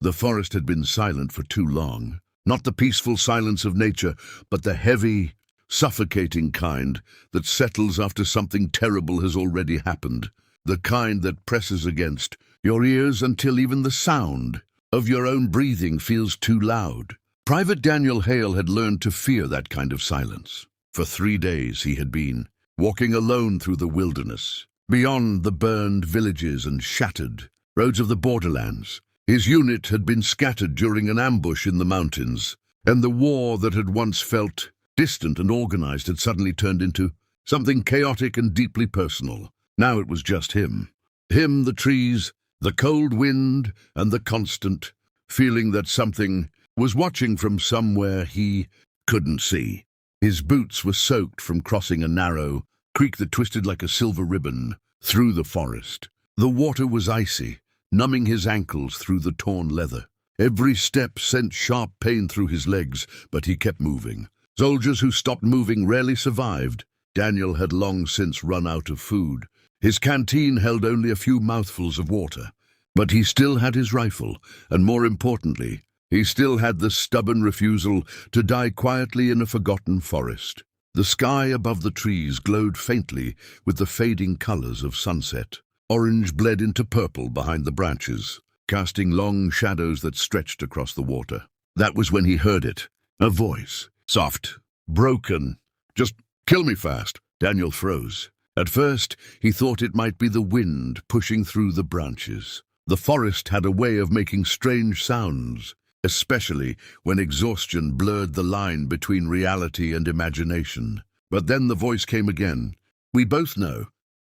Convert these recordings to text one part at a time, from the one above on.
The forest had been silent for too long. Not the peaceful silence of nature, but the heavy, suffocating kind that settles after something terrible has already happened. The kind that presses against your ears until even the sound of your own breathing feels too loud. Private Daniel Hale had learned to fear that kind of silence. For 3 days he had been walking alone through the wilderness, beyond the burned villages and shattered roads of the borderlands. His unit had been scattered during an ambush in the mountains, and the war that had once felt distant and organized had suddenly turned into something chaotic and deeply personal. Now it was just him. Him, the trees, the cold wind, and the constant feeling that something was watching from somewhere he couldn't see. His boots were soaked from crossing a narrow creek that twisted like a silver ribbon through the forest. The water was icy, numbing his ankles through the torn leather. Every step sent sharp pain through his legs, but he kept moving. Soldiers who stopped moving rarely survived. Daniel had long since run out of food. His canteen held only a few mouthfuls of water, but he still had his rifle, and more importantly, he still had the stubborn refusal to die quietly in a forgotten forest. The sky above the trees glowed faintly with the fading colors of sunset. Orange bled into purple behind the branches, casting long shadows that stretched across the water. That was when he heard it. A voice. Soft. Broken. Just kill me fast. Daniel froze. At first, he thought it might be the wind pushing through the branches. The forest had a way of making strange sounds, especially when exhaustion blurred the line between reality and imagination. But then the voice came again. We both know.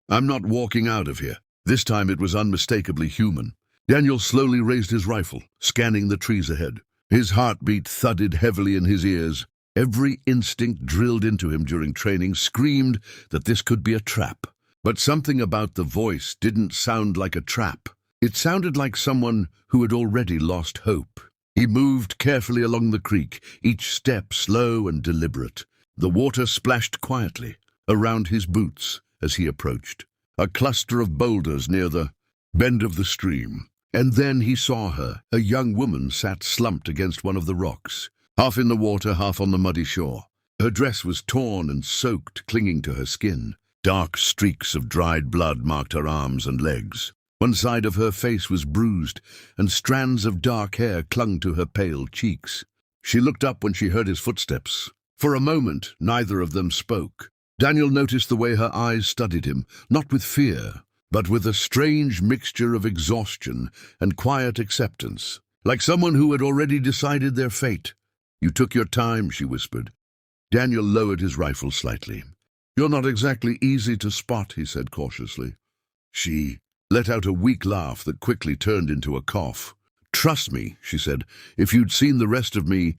I'm not walking out of here. This time it was unmistakably human. Daniel slowly raised his rifle, scanning the trees ahead. His heartbeat thudded heavily in his ears. Every instinct drilled into him during training screamed that this could be a trap. But something about the voice didn't sound like a trap. It sounded like someone who had already lost hope. He moved carefully along the creek, each step slow and deliberate. The water splashed quietly around his boots as he approached. A cluster of boulders near the bend of the stream. And then he saw her. A young woman sat slumped against one of the rocks, half in the water, half on the muddy shore. Her dress was torn and soaked, clinging to her skin. Dark streaks of dried blood marked her arms and legs. One side of her face was bruised, and strands of dark hair clung to her pale cheeks. She looked up when she heard his footsteps. For a moment, neither of them spoke. Daniel noticed the way her eyes studied him, not with fear, but with a strange mixture of exhaustion and quiet acceptance, like someone who had already decided their fate. You took your time, she whispered. Daniel lowered his rifle slightly. You're not exactly easy to spot, he said cautiously. She let out a weak laugh that quickly turned into a cough. Trust me, she said. If you'd seen the rest of me,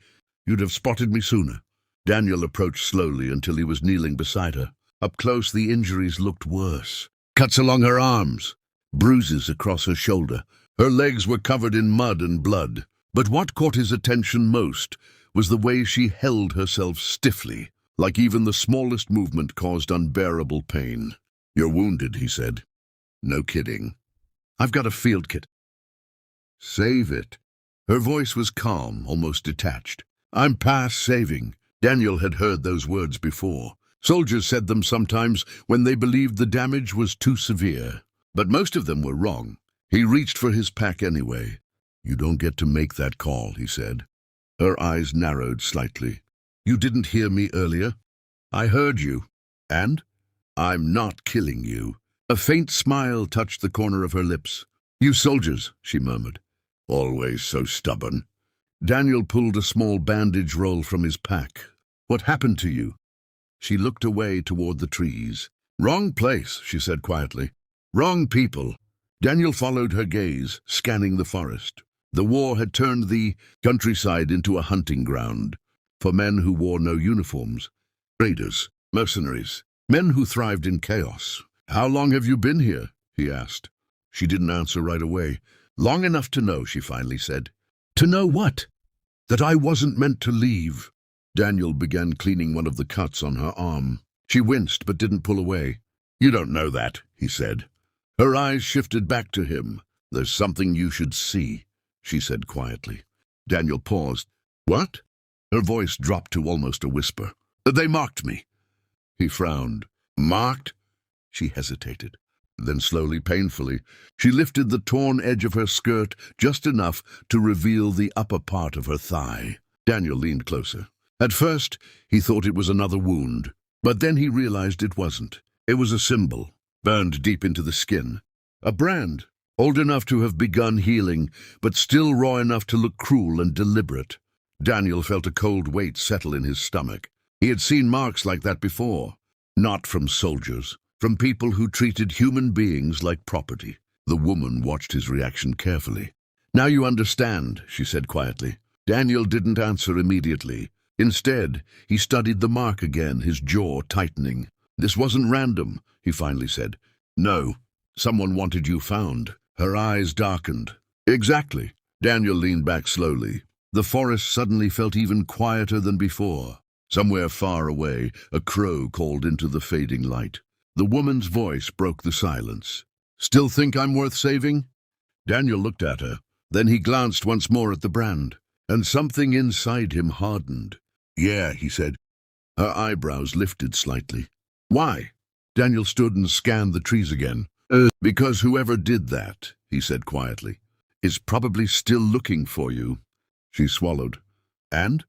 you'd have spotted me sooner. Daniel approached slowly until he was kneeling beside her. Up close, the injuries looked worse. Cuts along her arms, bruises across her shoulder. Her legs were covered in mud and blood. But what caught his attention most was the way she held herself stiffly, like even the smallest movement caused unbearable pain. You're wounded, he said. No kidding. I've got a field kit. Save it. Her voice was calm, almost detached. I'm past saving. Daniel had heard those words before. Soldiers said them sometimes when they believed the damage was too severe. But most of them were wrong. He reached for his pack anyway. You don't get to make that call, he said. Her eyes narrowed slightly. You didn't hear me earlier? I heard you. And? I'm not killing you. A faint smile touched the corner of her lips. You soldiers, she murmured. Always so stubborn. Daniel pulled a small bandage roll from his pack. What happened to you? She looked away toward the trees. Wrong place, she said quietly. Wrong people. Daniel followed her gaze, scanning the forest. The war had turned the countryside into a hunting ground for men who wore no uniforms. Raiders, mercenaries, men who thrived in chaos. How long have you been here? He asked. She didn't answer right away. Long enough to know, she finally said. To know what? That I wasn't meant to leave. Daniel began cleaning one of the cuts on her arm. She winced but didn't pull away. You don't know that, he said. Her eyes shifted back to him. There's something you should see. she said quietly. Daniel paused. What? Her voice dropped to almost a whisper. They marked me. He frowned. Marked? She hesitated. Then slowly, painfully, she lifted the torn edge of her skirt just enough to reveal the upper part of her thigh. Daniel leaned closer. At first, he thought it was another wound, but then he realized it wasn't. It was a symbol, burned deep into the skin. A brand, old enough to have begun healing, but still raw enough to look cruel and deliberate. Daniel felt a cold weight settle in his stomach. He had seen marks like that before. Not from soldiers, from people who treated human beings like property. The woman watched his reaction carefully. Now you understand, she said quietly. Daniel didn't answer immediately. Instead, he studied the mark again, his jaw tightening. This wasn't random, he finally said. No, someone wanted you found. Her eyes darkened. Exactly. Daniel leaned back slowly. The forest suddenly felt even quieter than before. Somewhere far away, a crow called into the fading light. The woman's voice broke the silence. Still think I'm worth saving? Daniel looked at her. Then he glanced once more at the brand, and something inside him hardened. Yeah, he said. Her eyebrows lifted slightly. Why? Daniel stood and scanned the trees again. Because whoever did that, he said quietly, is probably still looking for you. She swallowed. And?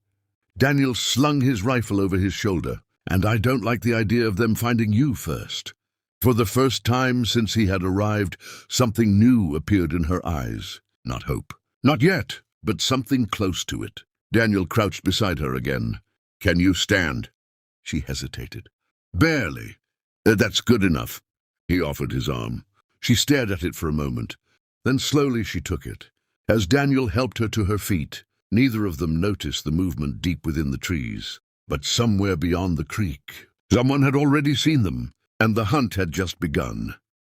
Daniel slung his rifle over his shoulder. And I don't like the idea of them finding you first. For the first time since he had arrived, something new appeared in her eyes. Not hope. Not yet, but something close to it. Daniel crouched beside her again. Can you stand? She hesitated. Barely. That's good enough. He offered his arm. She stared at it for a moment. Then slowly she took it. As Daniel helped her to her feet, neither of them noticed the movement deep within the trees. But somewhere beyond the creek, someone had already seen them, and the hunt had just begun.